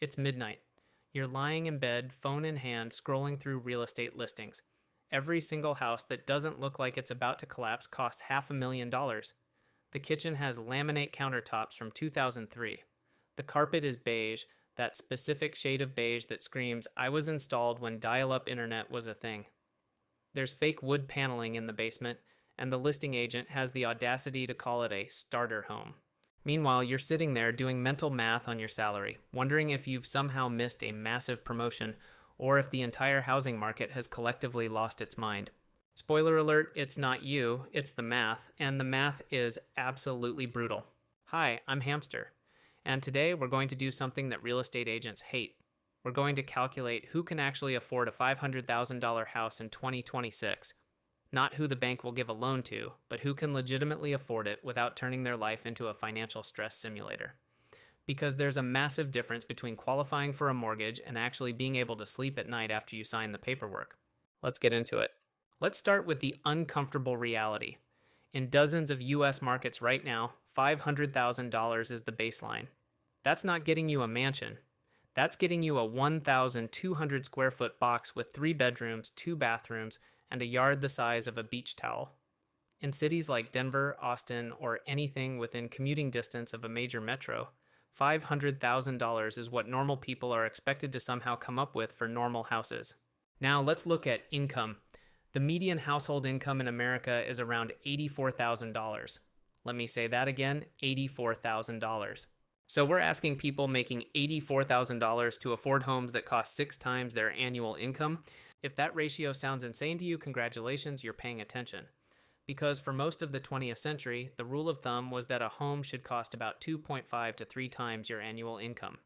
It's midnight. You're lying in bed, phone in hand, scrolling through real estate listings. Every single house that doesn't look like it's about to collapse costs $500,000. The kitchen has laminate countertops from 2003. The carpet is beige, that specific shade of beige that screams, I was installed when dial up internet was a thing. There's fake wood paneling in the basement, and the listing agent has the audacity to call it a starter home. Meanwhile, you're sitting there doing mental math on your salary, wondering if you've somehow missed a massive promotion or if the entire housing market has collectively lost its mind. Spoiler alert, it's not you, it's the math, and the math is absolutely brutal. Hi, I'm Hamster, and today we're going to do something that real estate agents hate. We're going to calculate who can actually afford a $500,000 house in 2026. Not who the bank will give a loan to, but who can legitimately afford it without turning their life into a financial stress simulator. Because there's a massive difference between qualifying for a mortgage and actually being able to sleep at night after you sign the paperwork. Let's get into it. Let's start with the uncomfortable reality. In dozens of US markets right now, $500,000 is the baseline. That's not getting you a mansion. That's getting you a 1,200 square foot box with 3 bedrooms, 2 bathrooms, and a yard the size of a beach towel. In cities like Denver, Austin, or anything within commuting distance of a major metro, $500,000 is what normal people are expected to somehow come up with for normal houses. Now let's look at income. The median household income in America is around $84,000. Let me say that again, $84,000. So we're asking people making $84,000 to afford homes that cost 6 times their annual income. If that ratio sounds insane to you, congratulations, you're paying attention. Because for most of the 20th century, the rule of thumb was that a home should cost about 2.5 to 3 times your annual income.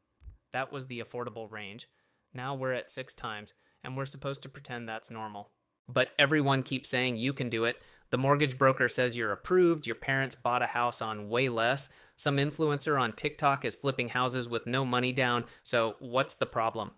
That was the affordable range. Now we're at 6 times, and we're supposed to pretend that's normal. But everyone keeps saying you can do it. The mortgage broker says you're approved, your parents bought a house on way less, some influencer on TikTok is flipping houses with no money down, so what's the problem?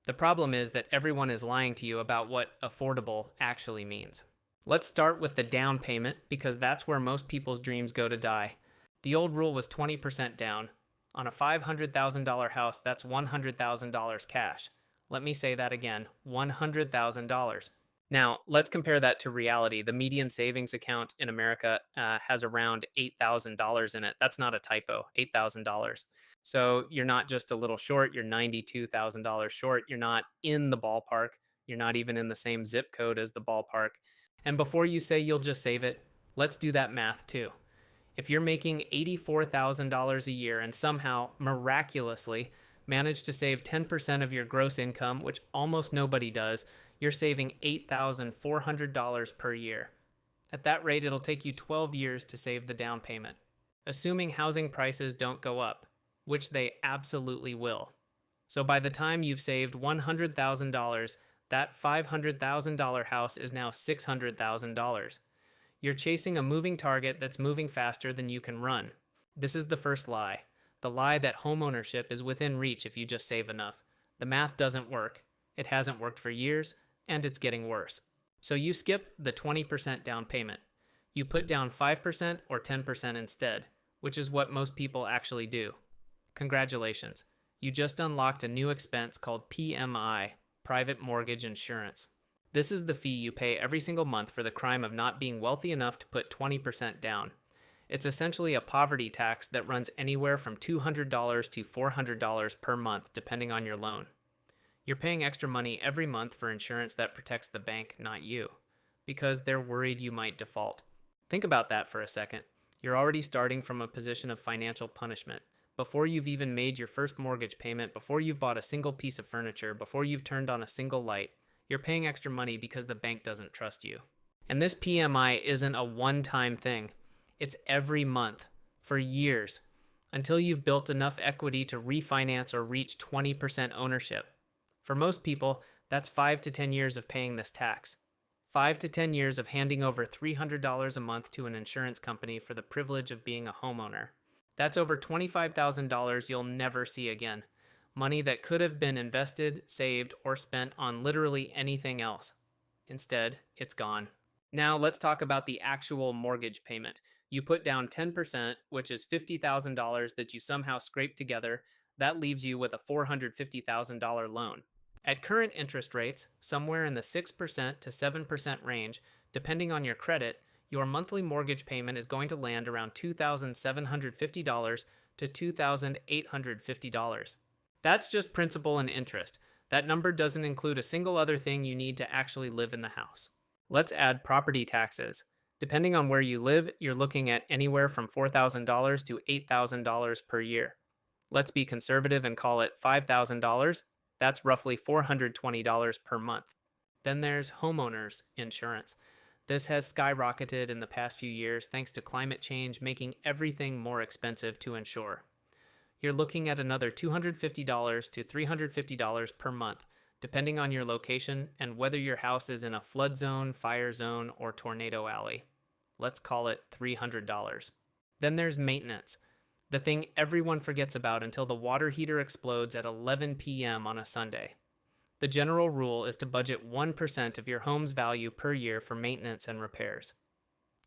The problem is that everyone is lying to you about what affordable actually means. Let's start with the down payment because that's where most people's dreams go to die. The old rule was 20% down. On a $500,000 house, that's $100,000 cash. Let me say that again, $100,000. Now, let's compare that to reality. The median savings account in America has around $8,000 in it. That's not a typo, $8,000. So you're not just a little short, you're $92,000 short. You're not in the ballpark. You're not even in the same zip code as the ballpark. And before you say you'll just save it, let's do that math too. If you're making $84,000 a year and somehow, miraculously, manage to save 10% of your gross income, which almost nobody does, you're saving $8,400 per year. At that rate, it'll take you 12 years to save the down payment. Assuming housing prices don't go up, which they absolutely will. So by the time you've saved $100,000, that $500,000 house is now $600,000. You're chasing a moving target that's moving faster than you can run. This is the first lie. The lie that homeownership is within reach if you just save enough. The math doesn't work. It hasn't worked for years, and it's getting worse. So you skip the 20% down payment. You put down 5% or 10% instead, which is what most people actually do. Congratulations. You just unlocked a new expense called PMI, Private Mortgage Insurance. This is the fee you pay every single month for the crime of not being wealthy enough to put 20% down. It's essentially a poverty tax that runs anywhere from $200 to $400 per month, depending on your loan. You're paying extra money every month for insurance that protects the bank, not you, because they're worried you might default. Think about that for a second. You're already starting from a position of financial punishment. Before you've even made your first mortgage payment, before you've bought a single piece of furniture, before you've turned on a single light, you're paying extra money because the bank doesn't trust you. And this PMI isn't a one-time thing. It's every month, for years, until you've built enough equity to refinance or reach 20% ownership. For most people, that's 5 to 10 years of paying this tax. 5 to 10 years of handing over $300 a month to an insurance company for the privilege of being a homeowner. That's over $25,000 you'll never see again. Money that could have been invested, saved, or spent on literally anything else. Instead, it's gone. Now let's talk about the actual mortgage payment. You put down 10%, which is $50,000 that you somehow scraped together. That leaves you with a $450,000 loan. At current interest rates, somewhere in the 6% to 7% range, depending on your credit, your monthly mortgage payment is going to land around $2,750 to $2,850. That's just principal and interest. That number doesn't include a single other thing you need to actually live in the house. Let's add property taxes. Depending on where you live, you're looking at anywhere from $4,000 to $8,000 per year. Let's be conservative and call it $5,000. That's roughly $420 per month. Then there's homeowners insurance. This has skyrocketed in the past few years thanks to climate change, making everything more expensive to insure. You're looking at another $250 to $350 per month, depending on your location and whether your house is in a flood zone, fire zone, or tornado alley. Let's call it $300. Then there's maintenance, the thing everyone forgets about until the water heater explodes at 11 p.m. on a Sunday. The general rule is to budget 1% of your home's value per year for maintenance and repairs.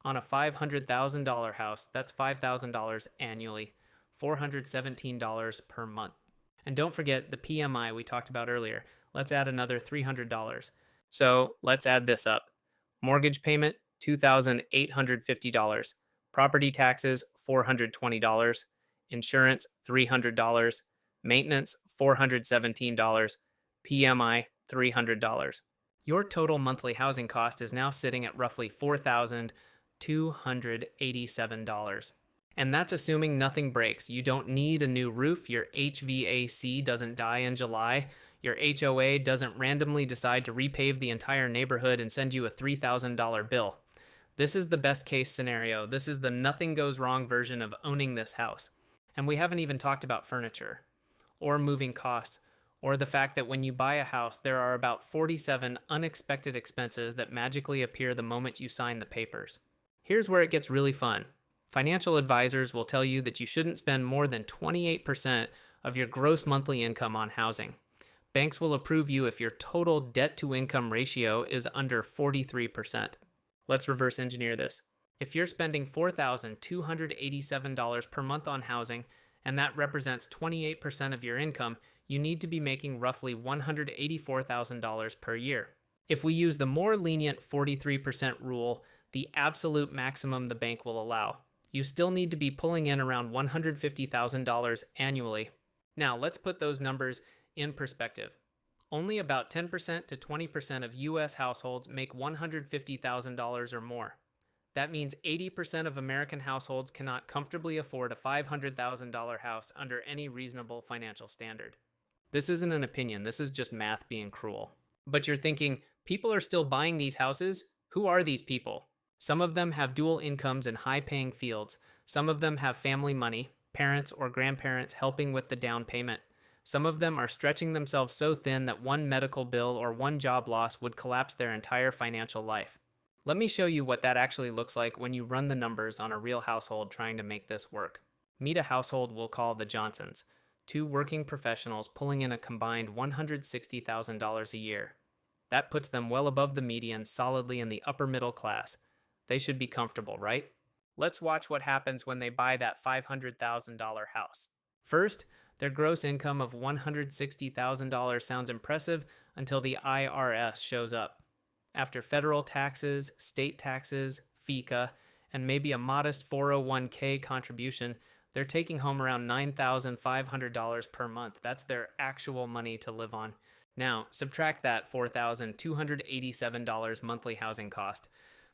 On a $500,000 house, that's $5,000 annually, $417 per month. And don't forget the PMI we talked about earlier. Let's add another $300. So let's add this up. Mortgage payment, $2,850. Property taxes, $420. Insurance, $300. Maintenance, $417. PMI, $300. Your total monthly housing cost is now sitting at roughly $4,287. And that's assuming nothing breaks. You don't need a new roof, your HVAC doesn't die in July, your HOA doesn't randomly decide to repave the entire neighborhood and send you a $3,000 bill. This is the best case scenario. This is the nothing goes wrong version of owning this house. And we haven't even talked about furniture, or moving costs, or the fact that when you buy a house, there are about 47 unexpected expenses that magically appear the moment you sign the papers. Here's where it gets really fun. Financial advisors will tell you that you shouldn't spend more than 28% of your gross monthly income on housing. Banks will approve you if your total debt-to-income ratio is under 43%. Let's reverse engineer this. If you're spending $4,287 per month on housing, and that represents 28% of your income, you need to be making roughly $184,000 per year. If we use the more lenient 43% rule, the absolute maximum the bank will allow, you still need to be pulling in around $150,000 annually. Now, let's put those numbers in perspective. Only about 10% to 20% of U.S. households make $150,000 or more. That means 80% of American households cannot comfortably afford a $500,000 house under any reasonable financial standard. This isn't an opinion, this is just math being cruel. But you're thinking, people are still buying these houses? Who are these people? Some of them have dual incomes in high-paying fields. Some of them have family money, parents or grandparents helping with the down payment. Some of them are stretching themselves so thin that one medical bill or one job loss would collapse their entire financial life. Let me show you what that actually looks like when you run the numbers on a real household trying to make this work. Meet a household we'll call the Johnsons, two working professionals pulling in a combined $160,000 a year. That puts them well above the median, solidly in the upper middle class. They should be comfortable, right? Let's watch what happens when they buy that $500,000 house. First, their gross income of $160,000 sounds impressive until the IRS shows up. After federal taxes, state taxes, FICA, and maybe a modest 401k contribution, they're taking home around $9,500 per month. That's their actual money to live on. Now, subtract that $4,287 monthly housing cost.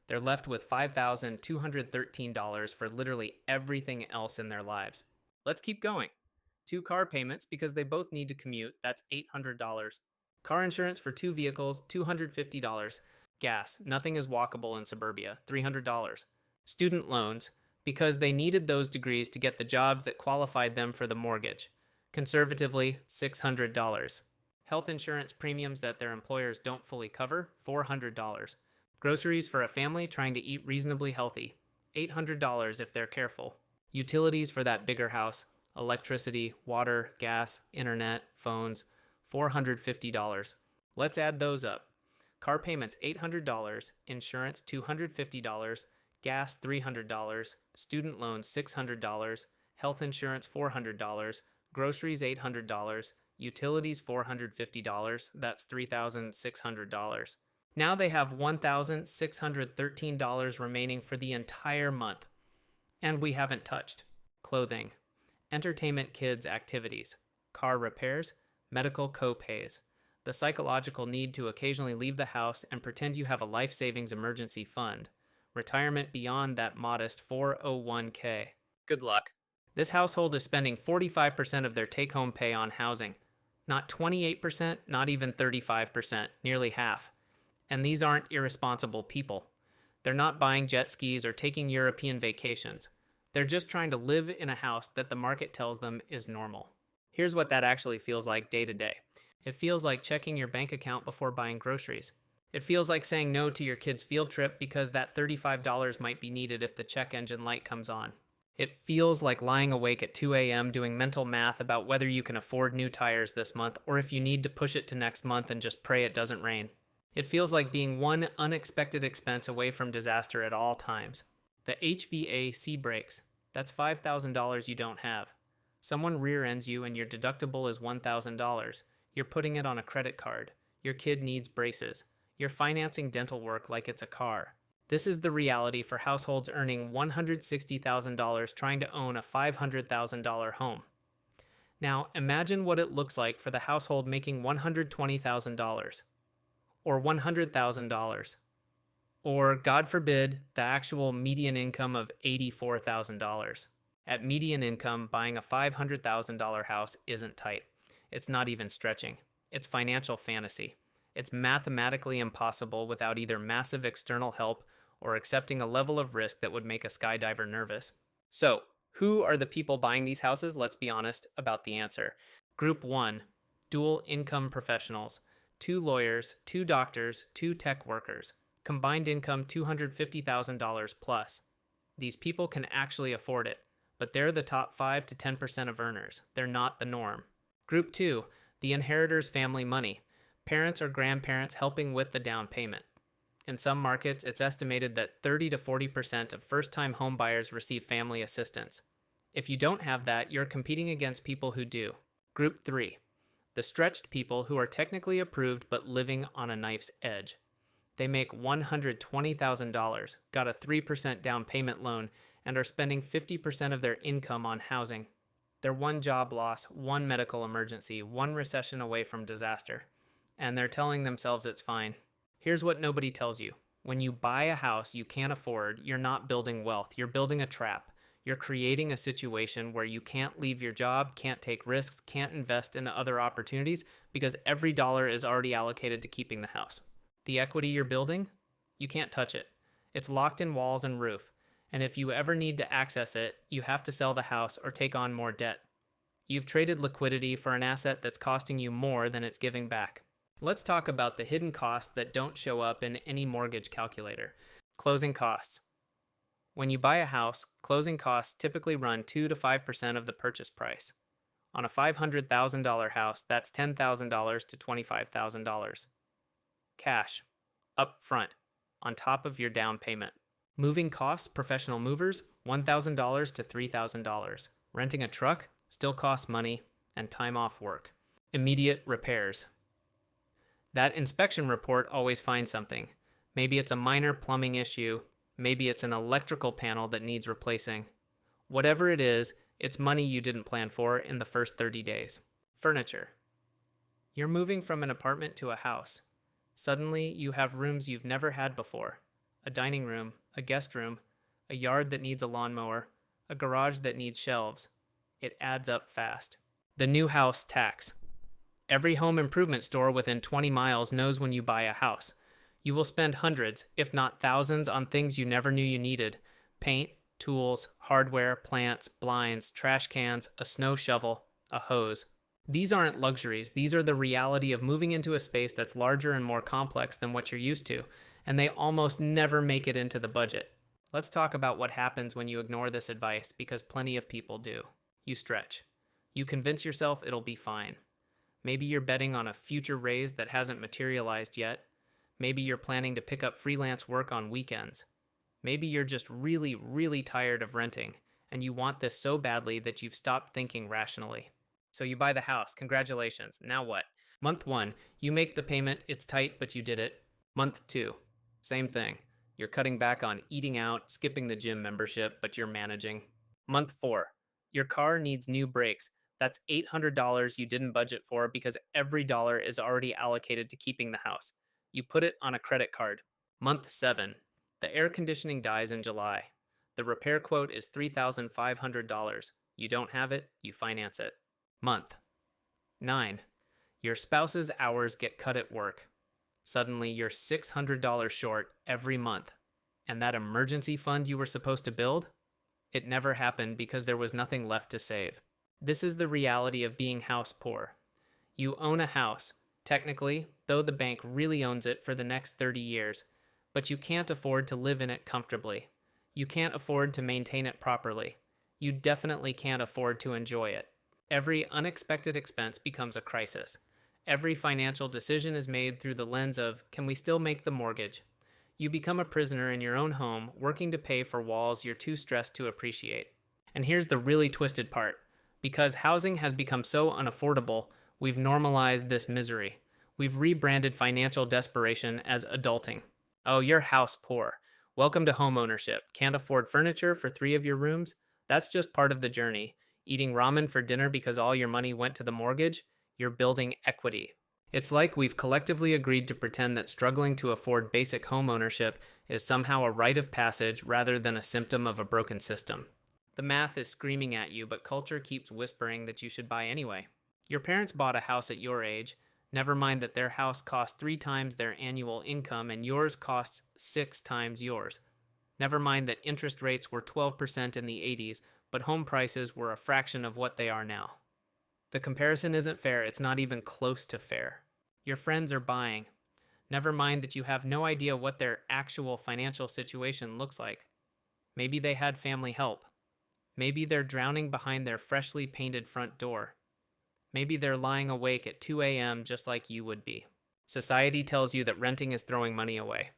They're left with $5,213 for literally everything else in their lives. Let's keep going. 2 car payments because they both need to commute, that's $800. Car insurance for 2 vehicles, $250. Gas, nothing is walkable in suburbia, $300. Student loans, because they needed those degrees to get the jobs that qualified them for the mortgage. Conservatively, $600. Health insurance premiums that their employers don't fully cover, $400. Groceries for a family trying to eat reasonably healthy, $800 if they're careful. Utilities for that bigger house, electricity, water, gas, internet, phones, $450. Let's add those up. Car payments $800, insurance $250, gas $300, student loans $600, health insurance $400, groceries $800, utilities $450, that's $3,600. Now they have $1,613 remaining for the entire month. And we haven't touched clothing, entertainment, kids' activities, car repairs, medical co-pays, the psychological need to occasionally leave the house and pretend you have a life savings emergency fund, retirement beyond that modest 401k. Good luck. This household is spending 45% of their take-home pay on housing. Not 28%, not even 35%, nearly half. And these aren't irresponsible people. They're not buying jet skis or taking European vacations. They're just trying to live in a house that the market tells them is normal. Here's what that actually feels like day to day. It feels like checking your bank account before buying groceries. It feels like saying no to your kid's field trip because that $35 might be needed if the check engine light comes on. It feels like lying awake at 2 a.m. doing mental math about whether you can afford new tires this month or if you need to push it to next month and just pray it doesn't rain. It feels like being one unexpected expense away from disaster at all times. The HVAC breaks. That's $5,000 you don't have. Someone rear-ends you and your deductible is $1,000. You're putting it on a credit card. Your kid needs braces. You're financing dental work like it's a car. This is the reality for households earning $160,000 trying to own a $500,000 home. Now, imagine what it looks like for the household making $120,000. Or $100,000. Or, God forbid, the actual median income of $84,000. At median income, buying a $500,000 house isn't tight. It's not even stretching. It's financial fantasy. It's mathematically impossible without either massive external help or accepting a level of risk that would make a skydiver nervous. So, who are the people buying these houses? Let's be honest about the answer. Group 1, dual income professionals, 2 lawyers, 2 doctors, 2 tech workers. Combined income $250,000 plus. These people can actually afford it, but they're the top 5 to 10% of earners. They're not the norm. Group 2, the inheritor's family money. Parents or grandparents helping with the down payment. In some markets, it's estimated that 30 to 40% of first-time homebuyers receive family assistance. If you don't have that, you're competing against people who do. Group 3, the stretched people who are technically approved but living on a knife's edge. They make $120,000, got a 3% down payment loan, and are spending 50% of their income on housing. They're one job loss, one medical emergency, one recession away from disaster. And they're telling themselves it's fine. Here's what nobody tells you. When you buy a house you can't afford, you're not building wealth. You're building a trap. You're creating a situation where you can't leave your job, can't take risks, can't invest in other opportunities because every dollar is already allocated to keeping the house. The equity you're building, you can't touch it. It's locked in walls and roof. And if you ever need to access it, you have to sell the house or take on more debt. You've traded liquidity for an asset that's costing you more than it's giving back. Let's talk about the hidden costs that don't show up in any mortgage calculator. Closing costs. When you buy a house, closing costs typically run 2 to 5% of the purchase price. On a $500,000 house, that's $10,000 to $25,000. Cash, up front, on top of your down payment. Moving costs, professional movers, $1,000 to $3,000. Renting a truck still costs money and time off work. Immediate repairs. That inspection report always finds something. Maybe it's a minor plumbing issue. Maybe it's an electrical panel that needs replacing. Whatever it is, it's money you didn't plan for in the first 30 days. Furniture. You're moving from an apartment to a house. Suddenly, you have rooms you've never had before. A dining room, a guest room, a yard that needs a lawnmower, a garage that needs shelves. It adds up fast. The new house tax. Every home improvement store within 20 miles knows when you buy a house. You will spend hundreds, if not thousands, on things you never knew you needed. Paint, tools, hardware, plants, blinds, trash cans, a snow shovel, a hose. These aren't luxuries. These are the reality of moving into a space that's larger and more complex than what you're used to, and they almost never make it into the budget. Let's talk about what happens when you ignore this advice, because plenty of people do. You stretch. You convince yourself it'll be fine. Maybe you're betting on a future raise that hasn't materialized yet. Maybe you're planning to pick up freelance work on weekends. Maybe you're just really, really tired of renting, and you want this so badly that you've stopped thinking rationally. So you buy the house. Congratulations. Now what? Month one, you make the payment. It's tight, but you did it. Month two, same thing. You're cutting back on eating out, skipping the gym membership, but you're managing. Month four, your car needs new brakes. That's $800 you didn't budget for because every dollar is already allocated to keeping the house. You put it on a credit card. Month seven, the air conditioning dies in July. The repair quote is $3,500. You don't have it, you finance it. Month 9. Your spouse's hours get cut at work. Suddenly, you're $600 short every month. And that emergency fund you were supposed to build? It never happened because there was nothing left to save. This is the reality of being house poor. You own a house, technically, though the bank really owns it for the next 30 years, but you can't afford to live in it comfortably. You can't afford to maintain it properly. You definitely can't afford to enjoy it. Every unexpected expense becomes a crisis. Every financial decision is made through the lens of, can we still make the mortgage? You become a prisoner in your own home, working to pay for walls you're too stressed to appreciate. And here's the really twisted part. Because housing has become so unaffordable, we've normalized this misery. We've rebranded financial desperation as adulting. Oh, you're house poor. Welcome to homeownership. Can't afford furniture for 3 of your rooms? That's just part of the journey. Eating ramen for dinner because all your money went to the mortgage? You're building equity. It's like we've collectively agreed to pretend that struggling to afford basic home ownership is somehow a rite of passage rather than a symptom of a broken system. The math is screaming at you, but culture keeps whispering that you should buy anyway. Your parents bought a house at your age. Never mind that their house cost 3 times their annual income and yours costs 6 times yours. Never mind that interest rates were 12% in the 80s, but home prices were a fraction of what they are now. The comparison isn't fair. It's not even close to fair. Your friends are buying. Never mind that you have no idea what their actual financial situation looks like. Maybe they had family help. Maybe they're drowning behind their freshly painted front door. Maybe they're lying awake at 2 a.m. just like you would be. Society tells you that renting is throwing money away.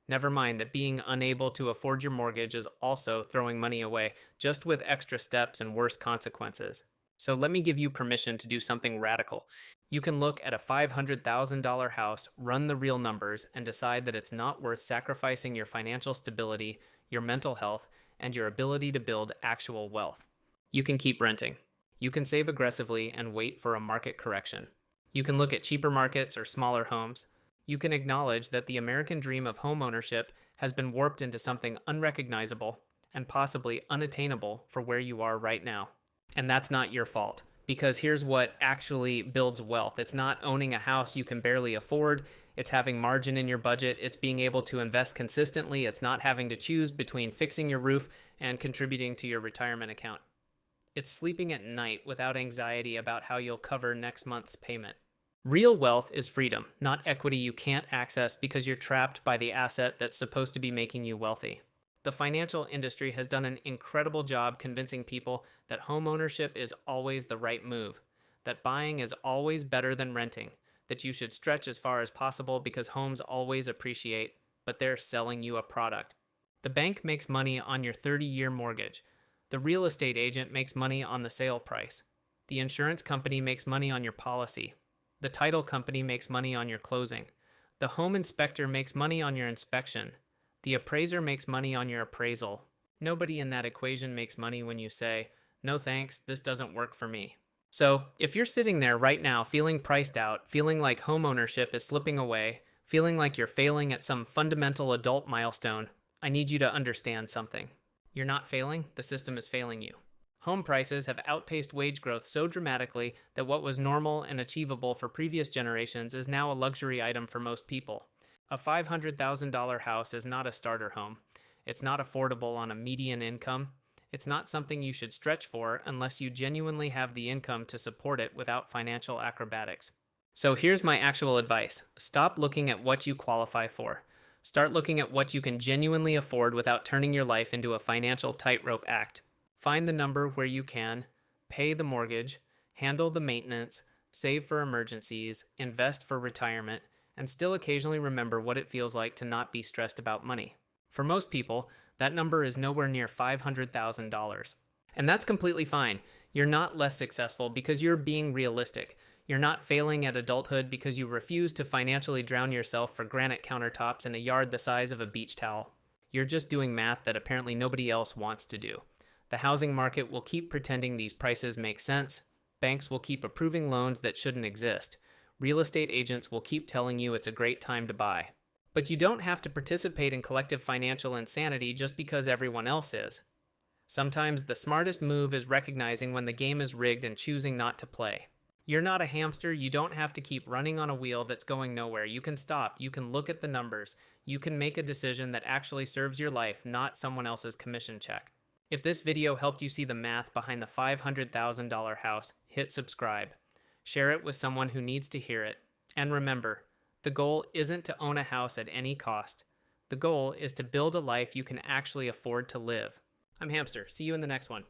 Never mind that being unable to afford your mortgage is also throwing money away, just with extra steps and worse consequences. So let me give you permission to do something radical. You can look at a $500,000 house, run the real numbers, and decide that it's not worth sacrificing your financial stability, your mental health, and your ability to build actual wealth. You can keep renting. You can save aggressively and wait for a market correction. You can look at cheaper markets or smaller homes. You can acknowledge that the American dream of home ownership has been warped into something unrecognizable and possibly unattainable for where you are right now. And that's not your fault, because here's what actually builds wealth. It's not owning a house you can barely afford. It's having margin in your budget. It's being able to invest consistently. It's not having to choose between fixing your roof and contributing to your retirement account. It's sleeping at night without anxiety about how you'll cover next month's payment. Real wealth is freedom, not equity you can't access because you're trapped by the asset that's supposed to be making you wealthy. The financial industry has done an incredible job convincing people that home ownership is always the right move, that buying is always better than renting, that you should stretch as far as possible because homes always appreciate, but they're selling you a product. The bank makes money on your 30-year mortgage. The real estate agent makes money on the sale price. The insurance company makes money on your policy. The title company makes money on your closing. The home inspector makes money on your inspection. The appraiser makes money on your appraisal. Nobody in that equation makes money when you say, "No thanks, this doesn't work for me." So, if you're sitting there right now feeling priced out, feeling like home ownership is slipping away, feeling like you're failing at some fundamental adult milestone, I need you to understand something. You're not failing, the system is failing you. Home prices have outpaced wage growth so dramatically that what was normal and achievable for previous generations is now a luxury item for most people. A $500,000 house is not a starter home. It's not affordable on a median income. It's not something you should stretch for unless you genuinely have the income to support it without financial acrobatics. So here's my actual advice. Stop looking at what you qualify for. Start looking at what you can genuinely afford without turning your life into a financial tightrope act. Find the number where you can, pay the mortgage, handle the maintenance, save for emergencies, invest for retirement, and still occasionally remember what it feels like to not be stressed about money. For most people, that number is nowhere near $500,000. And that's completely fine. You're not less successful because you're being realistic. You're not failing at adulthood because you refuse to financially drown yourself for granite countertops in a yard the size of a beach towel. You're just doing math that apparently nobody else wants to do. The housing market will keep pretending these prices make sense. Banks will keep approving loans that shouldn't exist. Real estate agents will keep telling you it's a great time to buy. But you don't have to participate in collective financial insanity just because everyone else is. Sometimes the smartest move is recognizing when the game is rigged and choosing not to play. You're not a hamster. You don't have to keep running on a wheel that's going nowhere. You can stop. You can look at the numbers. You can make a decision that actually serves your life, not someone else's commission check. If this video helped you see the math behind the $500,000 house, hit subscribe. Share it with someone who needs to hear it. And remember, the goal isn't to own a house at any cost. The goal is to build a life you can actually afford to live. I'm Hamster. See you in the next one.